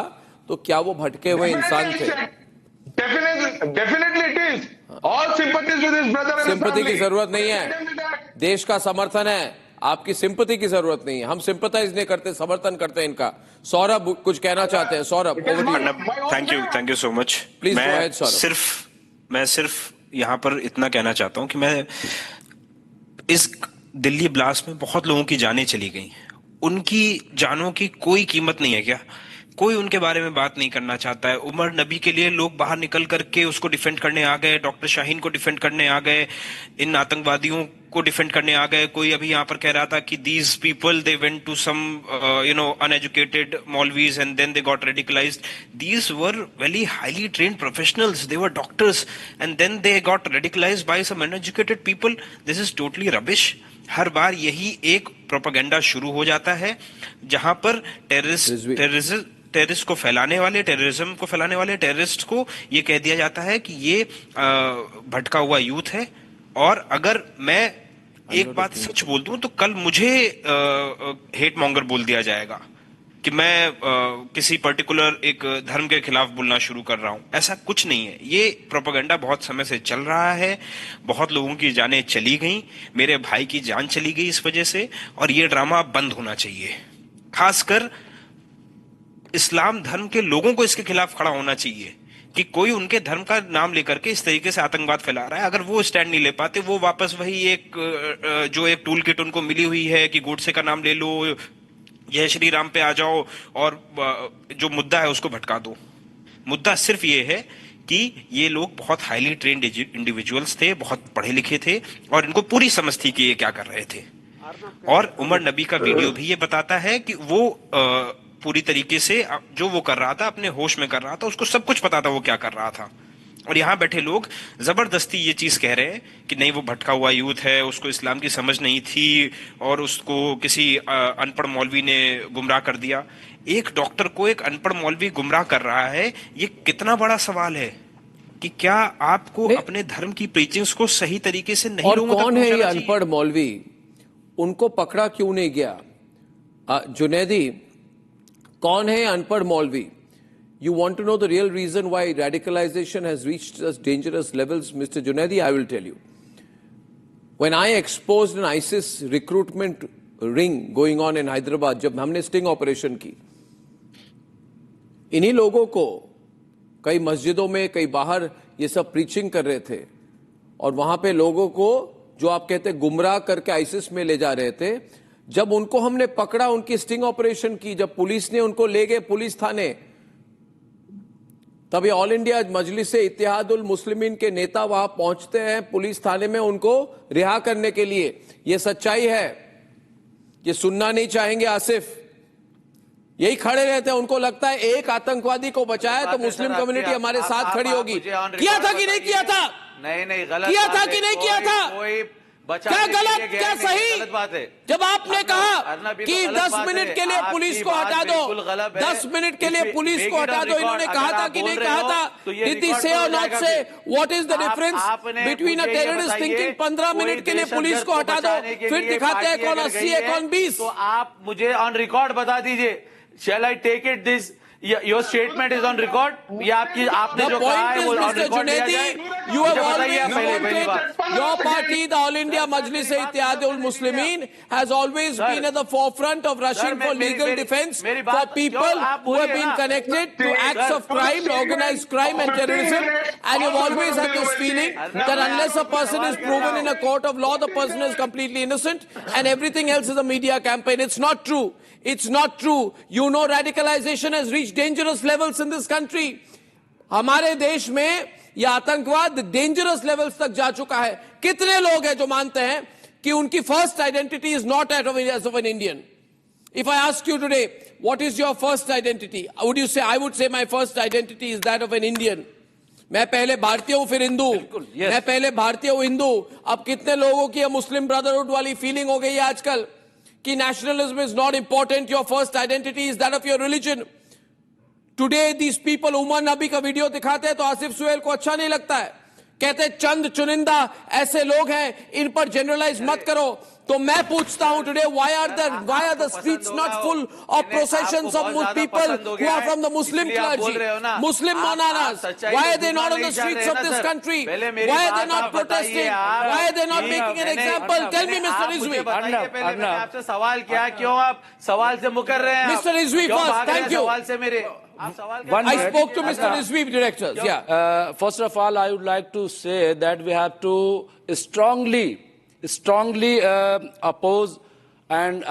S3: तो क्या वो भटके हुए इंसान थे?
S13: Definitely it is. All sympathies with his brother and his
S3: sympathy की
S13: family.
S3: जरूरत नहीं है, देश का समर्थन है, आपकी सिंपैथी की जरूरत नहीं है, हम सिंपैथाइज नहीं करते, समर्थन करते हैं इनका। सौरभ कुछ कहना चाहते हैं, Saurabh
S16: thank you so much.
S3: Please
S16: मैं सिर्फ यहाँ पर इतना कहना चाहता हूँ कि मैं इस दिल्ली ब्लास्ट में बहुत लोगों की जानें चली गई, उनकी जानों की कोई कीमत नहीं है क्या? कोई उनके बारे में बात नहीं करना चाहता है। उमर नबी के लिए लोग बाहर निकल करके उसको डिफेंड करने आ गए, डॉक्टर शाहीन को डिफेंड करने आ गए, इन आतंकवादियों को डिफेंड करने आ गए। कोई अभी यहाँ पर कह रहा था कि these people they went to some uneducated maulvis and then they got radicalised. These were very highly trained professionals, they were doctors and then they got radicalised by some uneducated people. This is totally rubbish. हर बार यही एक propaganda शुरू हो जाता है जहां पर टेररिस्ट को फैलाने वाले, टेररिज्म को फैलाने वाले टेररिस्ट को ये कह दिया जाता है कि ये भटका हुआ यूथ है। और अगर मैं एक बात सच बोल दूं तो कल मुझे हेट मॉन्गर बोल दिया जाएगा कि मैं किसी पर्टिकुलर एक धर्म के खिलाफ बोलना शुरू कर रहा हूं। ऐसा कुछ नहीं है, ये प्रोपेगेंडा बहुत समय से चल रहा है, बहुत लोगों की जानें चली गई, मेरे भाई की जान चली गई इस वजह से, और ये ड्रामा बंद होना चाहिए। खासकर इस्लाम धर्म के लोगों को इसके खिलाफ खड़ा होना चाहिए कि कोई उनके धर्म का नाम लेकर के इस तरीके से आतंकवाद फैला रहा है। अगर वो स्टैंड नहीं ले पाते, वो वापस वही एक जो एक टूल किट उनको मिली हुई है कि गोडसे का नाम ले लो, जय श्री राम पे आ जाओ और जो मुद्दा है उसको भटका दो। मुद्दा सिर्फ ये है कि ये लोग बहुत हाईली ट्रेन्ड इंडिविजुअल्स थे, बहुत पढ़े लिखे थे, और इनको पूरी समझ थी कि ये क्या कर रहे थे। और उमर नबी का वीडियो भी ये बताता है कि वो पूरी तरीके से जो वो कर रहा था अपने होश में कर रहा था, उसको सब कुछ पता था वो क्या कर रहा था। और यहाँ बैठे लोग जबरदस्ती ये चीज कह रहे हैं कि नहीं वो भटका हुआ यूथ है, उसको इस्लाम की समझ नहीं थी और उसको किसी अनपढ़ मौलवी ने गुमराह कर दिया। एक डॉक्टर को एक अनपढ़ मौलवी गुमराह कर रहा है, ये कितना बड़ा सवाल है कि क्या आपको अपने धर्म की प्रीचिंग्स को सही तरीके से नहीं,
S3: और कौन है ये अनपढ़ मौलवी, उनको पकड़ा क्यों नहीं गया? जुनैदी, कौन है अनपढ़ मौलवी? You want to know the real reason why radicalization has reached such dangerous levels, Mr. Junaidi? I will tell you. When I exposed an ISIS recruitment ring going on in Hyderabad, जब हमने sting operation की, इन्हीं लोगों को कई मस्जिदों में, कई बाहर ये सब प्रीचिंग कर रहे थे, और वहां पे लोगों को जो आप कहते गुमराह करके आईसिस में ले जा रहे थे। जब उनको हमने पकड़ा, उनकी स्टिंग ऑपरेशन की, जब पुलिस ने उनको ले गए पुलिस थाने, तभी ऑल इंडिया मजलिस इत्तेहादुल मुस्लिमीन के नेता वहां पहुंचते हैं पुलिस थाने में उनको रिहा करने के लिए। यह सच्चाई है, ये सुनना नहीं चाहेंगे आसिफ, यही खड़े रहते हैं। उनको लगता है एक आतंकवादी को बचाया तो मुस्लिम कम्युनिटी हमारे साथ खड़ी होगी। किया था कि नहीं किया था?
S15: नहीं गलत
S3: किया था कि नहीं किया था? क्या गलत, क्या सही?
S15: गलत बात है।
S3: जब आपने कहा कि 10 मिनट के लिए पुलिस को हटा दो, 10 मिनट के लिए पुलिस को हटा दो, इन्होंने कहा था कि नहीं कहा था? Did they say or not say? What is the difference between a terrorist thinking 15 minute के लिए पुलिस को हटा दो, फिर दिखाते हैं कौन 80 है कौन 20?
S15: तो आप मुझे ऑन रिकॉर्ड बता दीजिए। Shall I take it this? Your statement is on record. ये आपने जो कहा है वो on record लिया जाए।
S3: You have always wanted, your party, the All India Majlis Ittihadul Muslimin, has always been at the forefront of rushing for legal defense for people who have been connected to acts of crime, organized crime and terrorism. And you've always had this feeling that unless a person is proven in a court of law, the person is completely innocent and everything else is a media campaign. It's not true. It's not true. You know radicalization has reached dangerous levels in this country. हमारे देश में यह आतंकवाद dangerous levels तक जा चुका है। कितने लोग हैं जो मानते हैं कि उनकी first identity is not that of an Indian? If I ask you today, what is your first identity? Would you say, I would say my first identity is that of an Indian. मैं पहले भारतीय हूं फिर हिंदू, मैं पहले भारतीय हूं हिंदू। अब कितने लोगों की मुस्लिम ब्रदरहुड वाली फीलिंग हो गई है आजकल कि nationalism is not important, your first identity is that of your religion. Today these people, Umar Nabi का वीडियो दिखाते हैं तो आसिफ सुहेल को अच्छा नहीं लगता है, कहते चंद चुनिंदा ऐसे लोग हैं, इन पर जनरलाइज मत करो। तो मैं पूछता हूं today, why are the streets not full of processions of people who are from the Muslim clergy, Muslim maunanas? Why are they not on the streets of this country? Why are they not protesting? Why are they not making an example? Tell me, Mr. Rizvi.
S15: मैंने आपसे सवाल किया, क्यों आप सवाल से मुकर रहे हैं?
S3: Mr. Rizvi first, thank you.
S15: सवाल से मेरे
S3: I spoke to Mr. Rizvi, directors. Yeah.
S17: First of all, I would like to say that we have to strongly oppose and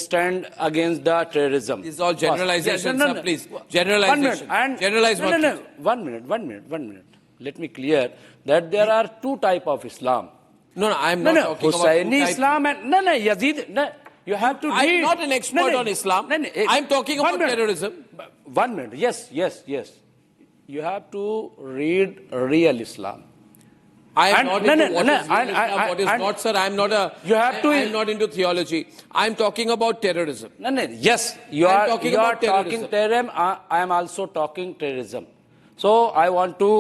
S17: stand against the terrorism.
S3: This is all generalization, sir, please. Generalization. Generalize what?
S17: No. One minute. Let me clear that there are two types of Islam.
S3: No, I am not talking about
S17: Hussaini Islam and Yazid. No, you have to read.
S3: I am not an expert on Islam. I am talking about terrorism.
S17: 1 minute. Yes. You have to read real Islam.
S3: I am not into what is real Islam, what is not, sir. I am not a. You have to. I am not into theology. I am talking about terrorism.
S17: Yes, you are talking terrorism. I am also talking terrorism. So I want to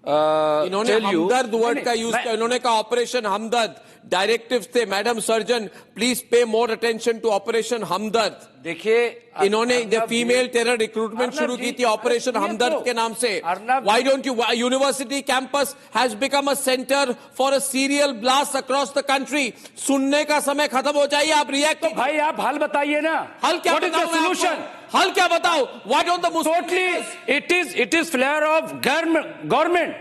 S3: इन्होंने
S17: tell you.
S3: हमदर्द word का use किया, इन्होंने कहा operation Hamdard, directives थे, madam surgeon please pay more attention to operation Hamdard.
S17: देखिए
S3: इन्होंने female terror recruitment शुरू की थी ऑपरेशन हमदर्द के नाम से। Why don't you, university campus has become a centre for a serial blast across the country. सुनने का समय खत्म हो जाइए, आप रिएक्ट।
S17: तो भाई आप हल बताइए ना,
S3: हल क्या बताओ?
S17: सोल्यूशन
S3: हल क्या बताओ? Why don't the
S17: totally it is failure of government.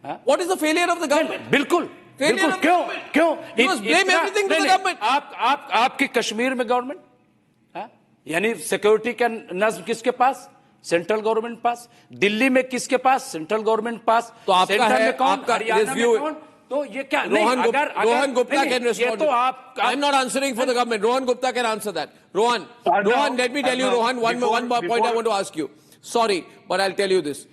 S3: What is the failure of the government?
S17: बिल्कुल क्यों
S3: blame everything to the government.
S17: आपकी कश्मीर में गवर्नमेंट, यानी सिक्योरिटी का नज्म किसके पास? सेंट्रल गवर्नमेंट पास। दिल्ली में किसके पास? सेंट्रल गवर्नमेंट पास।
S3: तो आपका है, आपका रिव्यू।
S17: तो ये क्या?
S3: Rohan Gupta can respond.
S17: तो आप,
S3: I'm not answering for the government. Rohan Gupta can answer that. Rohan, let me tell you, Rohan, one point I want to ask you. Sorry, but I'll tell you this.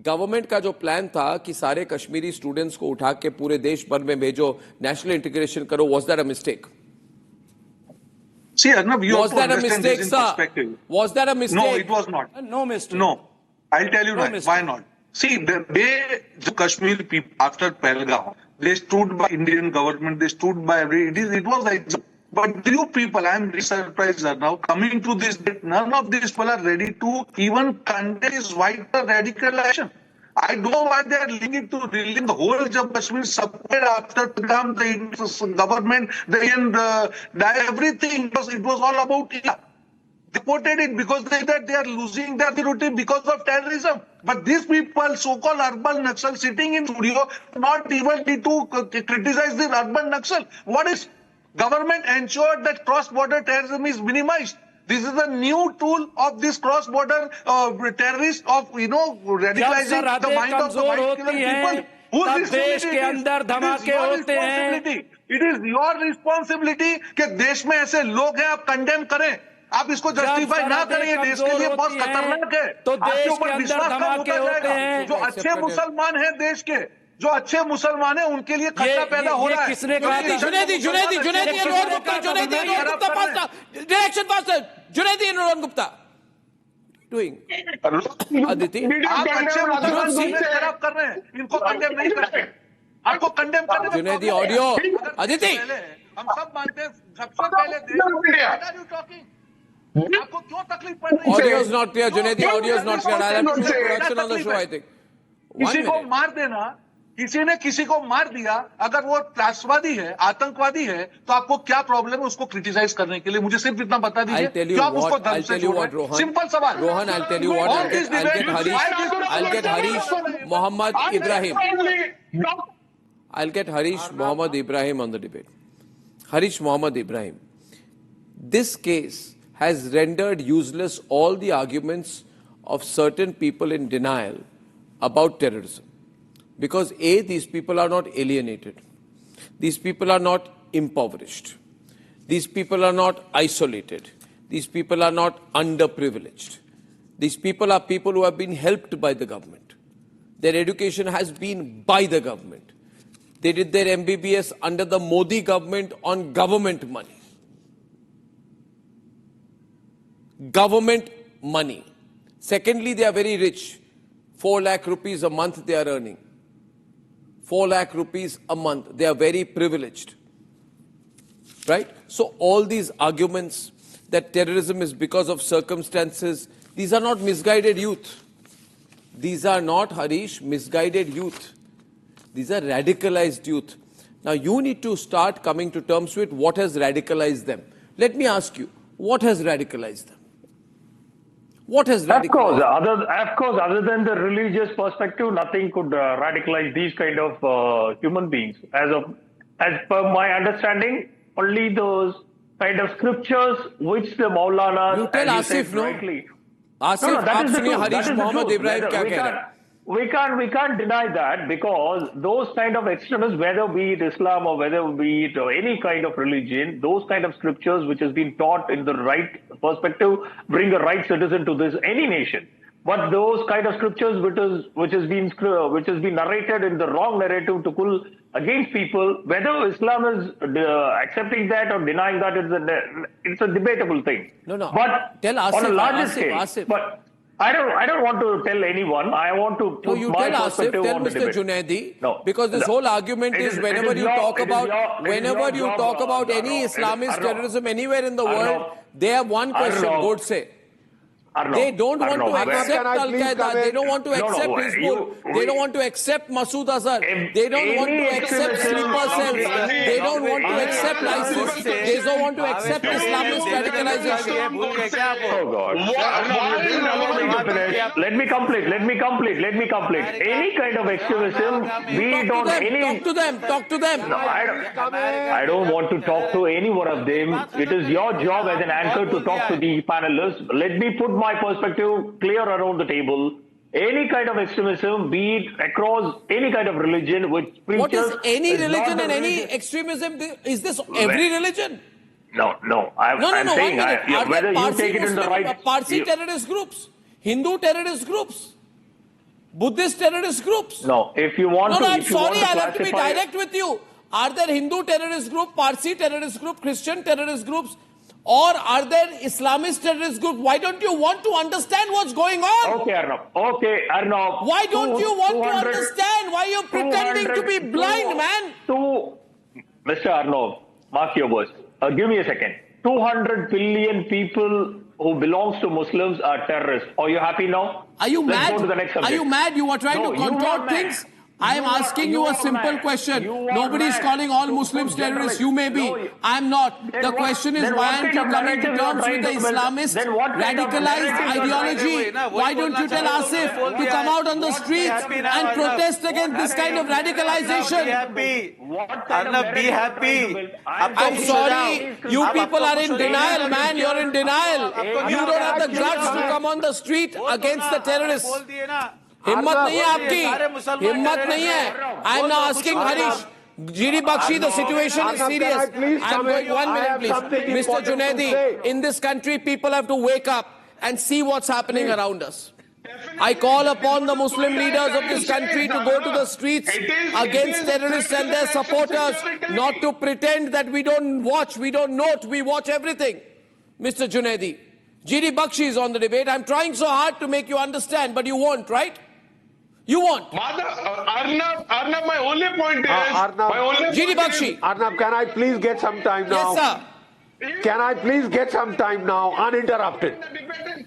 S3: Government का जो plan था कि सारे Kashmiri students को उठा के पूरे देश भर में भेजो, नेशनल इंटीग्रेशन करो, was that a mistake?
S12: See, Arnab, you
S3: was
S12: have to
S3: that a
S12: understand
S3: mistake,
S12: this in
S3: sir?
S12: perspective.
S3: Was that a mistake?
S12: No, it was not.
S17: No mistake.
S12: No, I'll tell you why not. See, the Kashmir people after Pahalgam, they stood by Indian government, they stood by it was like. But you people, I am really surprised now, coming to this, none of these people are ready to even condemn this white radical action. I don't know why they are linking to really the whole Jammu Kashmir separate after Pahalgam, the Indian government, everything. It was all about India. They quoted it because they are losing their routine because of terrorism. But these people, so-called urban Naxal, sitting in studio, not even to criticize the urban Naxal. What is government ensured that cross-border terrorism is minimized? This is a new tool of this cross-border terrorists of, radicalizing the mind of the white people. Whose responsibility? It is your responsibility कि देश में ऐसे लोग हैं, आप condemn करें, आप इसको जस्टिफाई ना करें, ये देश के लिए बहुत खतरनाक है।
S17: तो
S12: आपके ऊपर विश्वास कम होता जाएगा। जो अच्छे मुसलमान हैं देश के, जो अच्छे मुसलमान हैं, उनके लिए खतरा पैदा हो रहा है।
S17: किसने कहा?
S3: Junaidi and Rohan Gupta doing? Aditi,
S12: आप अच्छे मुसलमान खराब कर रहे हैं, इनको कंडेम नहीं करते, आपको कंडेम करने में
S3: Junaidi ऑडियो, Aditi,
S12: हम सब मानते हैं सबसे पहले आपको क्यों तकलीफ पड़ रही है?
S3: Audio is not clear, Junaidi, audio is not clear. I'll have to do production on the show, I think.
S12: किसी को मार देना, किसी ने किसी को मार दिया, अगर वो त्रासवादी है, आतंकवादी है, तो आपको क्या प्रॉब्लम है उसको क्रिटिसाइज करने के लिए? मुझे सिर्फ इतना बता दीजिए।
S3: I'll tell you what, Rohan.
S12: Simple सवाल।
S3: Rohan, I'll tell you what. I'll get Harish Mohammad Ibrahim. I'll get Harish Mohammad Ibrahim on the debate. Harish Mohammad Ibrahim. This case has rendered useless all the arguments of certain people in denial about terrorism. Because A, these people are not alienated. These people are not impoverished. These people are not isolated. These people are not underprivileged. These people are people who have been helped by the government. Their education has been by the government. They did their MBBS under the Modi government on government money. Government money. Secondly, they are very rich. 4 lakh rupees a month they are earning. 4 lakh rupees a month. They are very privileged. Right? So all these arguments that terrorism is because of circumstances, these are not misguided youth. These are not, Harish, misguided youth. These are radicalized youth. Now you need to start coming to terms with what has radicalized them. Let me ask you, what has radicalized them? What has radicalized them?
S18: Of course, other than the religious perspective, nothing could radicalize these kind of human beings. As per my understanding, only those kind of scriptures which the Maulana...
S3: You tell Asif, no? Asif,
S18: that is the
S3: सुनिए
S18: truth.
S3: Harish
S18: That is the
S3: Mohammed
S18: truth.
S3: Ibrahim क्या कह रहे हैं?
S18: We can't deny that, because those kind of extremists, whether be it Islam or whether be it any kind of religion, those kind of scriptures which has been taught in the right perspective bring a right citizen to this any nation. But those kind of scriptures which has been narrated in the wrong narrative to pull against people, whether Islam is accepting that or denying that, it's a debatable thing.
S3: No.
S18: But
S3: tell Asif,
S18: on a larger
S3: Asif,
S18: scale,
S3: Asif.
S18: but I don't want to tell anyone. I want to put
S3: you
S18: my
S3: tell Asif,
S18: perspective
S3: tell
S18: on the
S3: Mr.
S18: debate.
S3: Junaidi,
S18: No,
S3: because this whole argument
S18: it
S3: is
S18: is-
S3: whenever
S18: it is
S3: you
S18: your-
S3: talk
S18: it is
S3: about
S18: your- it is
S3: whenever
S18: your
S3: you
S18: job,
S3: talk about any
S18: Arnav,
S3: Islamist
S18: Arnav.
S3: terrorism anywhere in the world,
S18: Arnav.
S3: they have one question,
S18: Arnav.
S3: Godse.
S18: Arnav,
S3: They don't want to
S18: Arnav,
S3: accept
S18: can I
S3: Al
S18: please
S3: Qaeda.
S18: come
S3: They
S18: in?
S3: don't want to
S18: No, no,
S3: accept Hizbul. They don't want to accept Masood Azhar. They don't want to accept sleeper cells. They don't want to accept ISIS. They don't want to accept Islamist radicalization.
S18: Oh God. Let me complete. Any kind of extremism, be it on any...
S3: Talk to them.
S18: No, I don't want to talk to any one of them. It is your job as an anchor to talk to the panelists. Let me put my perspective clear around the table. Any kind of extremism, be it across any kind of religion, which preaches...
S3: What is any
S18: is not
S3: religion
S18: the
S3: and any
S18: religion.
S3: extremism? Is this every religion?
S18: No. I'm
S3: No,
S18: saying
S3: 1 minute. Are
S18: whether
S3: there
S18: you take it in the right...
S3: Parsi terrorist groups, Hindu terrorist groups, Buddhist terrorist groups?
S18: No, if you want to...
S3: I'm
S18: if you want
S3: sorry,
S18: to
S3: I'll have to be
S18: classify-
S3: direct with you. Are there Hindu terrorist group, Parsi terrorist group, Christian terrorist groups, or are there Islamist terrorist groups? Why don't you want to understand what's going on?
S18: Okay, Arnav.
S3: Why don't you want to
S18: 200
S3: understand? Why you're pretending to be blind, man?
S18: Mr. Arnav, mark your words. Give me a second. 200 billion people who belongs to Muslims are terrorists. Are you happy now?
S3: Are you
S18: Let's
S3: mad?
S18: go to the next
S3: Are
S18: subject.
S3: you mad? You are trying
S18: No,
S3: to
S18: you are
S3: contort
S18: mad.
S3: things. I am
S18: You are-
S3: asking you
S18: you
S3: a
S18: are
S3: simple
S18: mad.
S3: question.
S18: You are
S3: Nobody is
S18: mad.
S3: calling all Muslims
S18: Gentlemen,
S3: terrorists. You may be.
S18: no,
S3: I am not.
S18: Then
S3: The
S18: what-
S3: question is
S18: then
S3: why
S18: what
S3: aren't
S18: kind
S3: you
S18: of
S3: coming to
S18: narrative you are
S3: terms with
S18: trying
S3: the
S18: to build?
S3: Islamist
S18: Then what kind of
S3: radicalized
S18: narrative you are
S3: ideology?
S18: trying to
S3: Why don't you tell Asif to come out on the streets and protest against this kind of radicalization?
S15: Arnav, be happy.
S3: I'm sorry. You people are in denial, man. You're in denial. You don't have the guts to come on the street against the terrorists. हिम्मत नहीं है आपकी हिम्मत नहीं है I am not asking Harish GD Bakshi, the situation is serious. I'm going 1 minute, please. Mr. Junaidi, in this country, people have to wake up and see what's happening around us. I call upon the Muslim leaders of this country to go to the streets against terrorists and their supporters, not to pretend that we don't watch, we don't note, we watch everything. Mr. Junaidi, GD Bakshi is on the debate. I'm trying so hard to make you understand, but you won't, right? You won't.
S13: Arnav, my only point is...
S3: GD Bakshi.
S14: Arnav, can I please get some time now?
S3: Yes, sir.
S14: Can I please get some time now, uninterrupted?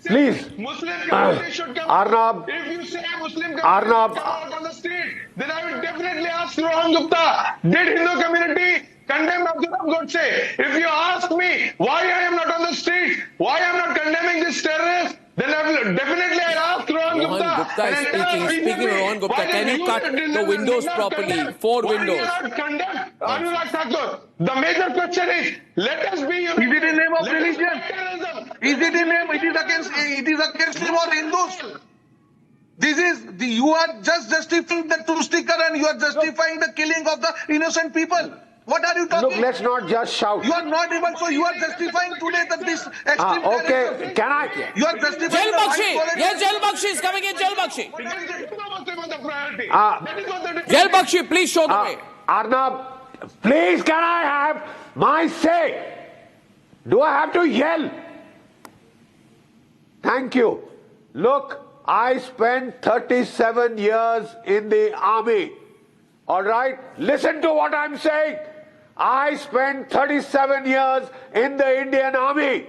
S14: Please.
S13: Muslim community should come.
S14: Arnav.
S13: If you say Muslim community
S14: Arnav.
S13: come out on the street, then I will definitely ask Rohan Gupta, did Hindu community condemn Abdullah Godse? If you ask me why I am not on the street, why I am not condemning this terrorist, then I will definitely ask Rohan Gupta.
S3: Rohan Gupta is speaking. Speaking of Rohan Gupta, can you cut the windows properly? 4 windows.
S13: Why do you not condemn Anurag Thakur? The major question is, let us be united.
S12: Is it in name of
S13: Let us
S12: religion?
S13: stop terrorism.
S12: Is it in name? It is against him or Hindus. This is you are just justifying the two sticker and you are justifying the killing of the innocent people. What are you talking?
S14: Look, let's not just shout.
S12: You are not even so. You are justifying today that this extreme.
S14: Okay, can I?
S12: You are justifying.
S3: Jail
S12: the
S3: Bakshi.
S12: high
S3: Yes, Jail Bakshi is coming in. Jail Bakshi.
S14: Uh,
S3: Jail Bakshi, please show the way.
S14: Arnav, please can I have my say? Do I have to yell? Thank you. Look, I spent 37 years in the army. All right? Listen to what I'm saying. I spent 37 years in the Indian Army.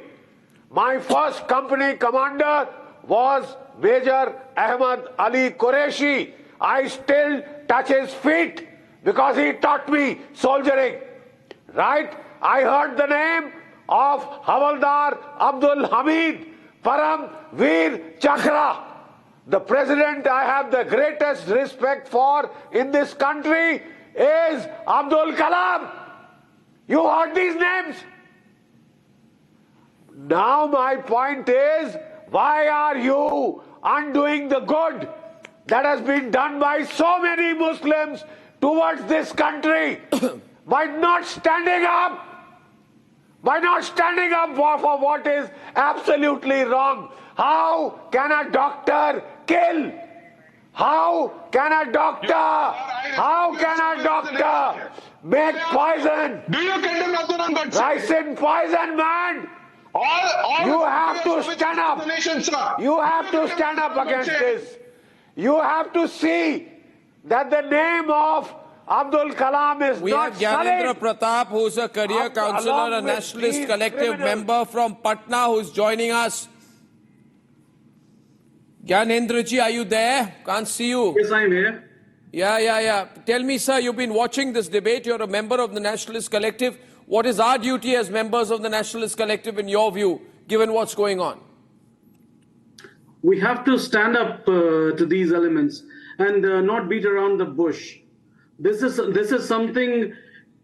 S14: My first company commander was Major Ahmad Ali Qureshi. I still touch his feet because he taught me soldiering. Right? I heard the name of Havaldar Abdul Hamid Param Veer Chakra. The president I have the greatest respect for in this country is Abdul Kalam. You heard these names? Now my point is, why are you undoing the good that has been done by so many Muslims towards this country by not standing up? By not standing up for what is absolutely wrong. How can a doctor kill? How can a doctor make poison?
S19: Do you condemn Adnan Gadse?
S14: Ricin poison, man. You have to stand up. You have to stand up against this. You have to see that the name of Abdul Kalam is
S3: we
S14: not
S3: have Gyanendra Pratap, who is a career councillor, a nationalist collective member from Patna, who is joining us. Gyanendra ji, are you there? Can't see you.
S20: Yes, I'm here.
S3: Yeah. Tell me, sir, you've been watching this debate. You're a member of the Nationalist Collective. What is our duty as members of the Nationalist Collective, in your view, given what's going on?
S20: We have to stand up to these elements and not beat around the bush. This is something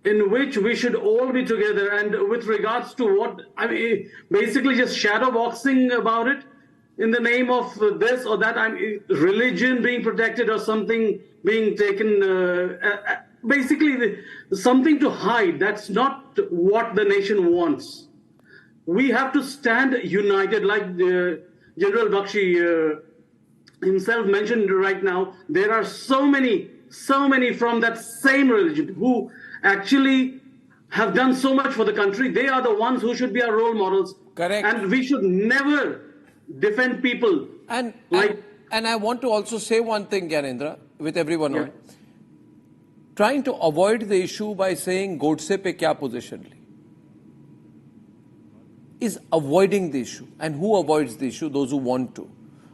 S20: in which we should all be together. And with regards to what, I mean, basically just shadow boxing about it in the name of this or that, religion being protected or something being taken, basically something to hide. That's not what the nation wants. We have to stand united, like General Bakshi himself mentioned right now. There are so many from that same religion who actually have done so much for the country. They are the ones who should be our role models.
S3: Correct.
S20: And we should never defend people.
S3: And I want to also say one thing, Gyanendra, with everyone on. Trying to avoid the issue by saying Godse pe kya position li, is avoiding the issue. And who avoids the issue? Those who want to.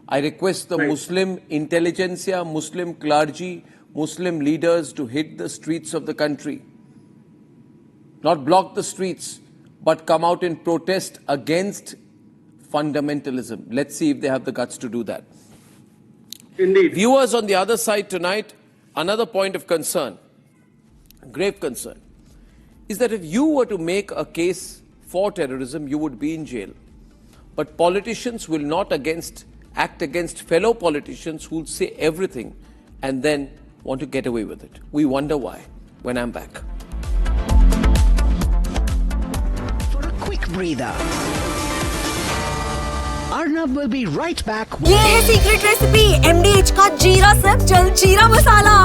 S3: I request the Muslim intelligentsia, Muslim clergy, Muslim leaders to hit the streets of the country. Not block the streets, but come out in protest against fundamentalism. Let's see if they have the guts to do that.
S20: Indeed.
S3: Viewers on the other side tonight, another point of concern, grave concern, is that if you were to make a case for terrorism, you would be in jail. But politicians will not act against fellow politicians who will say everything and then want to get away with it. We wonder why. When I'm back.
S2: For a quick breather, Arnab will be right back.
S21: ये है secret recipe MDH का जीरा सब जल जीरा मसाला।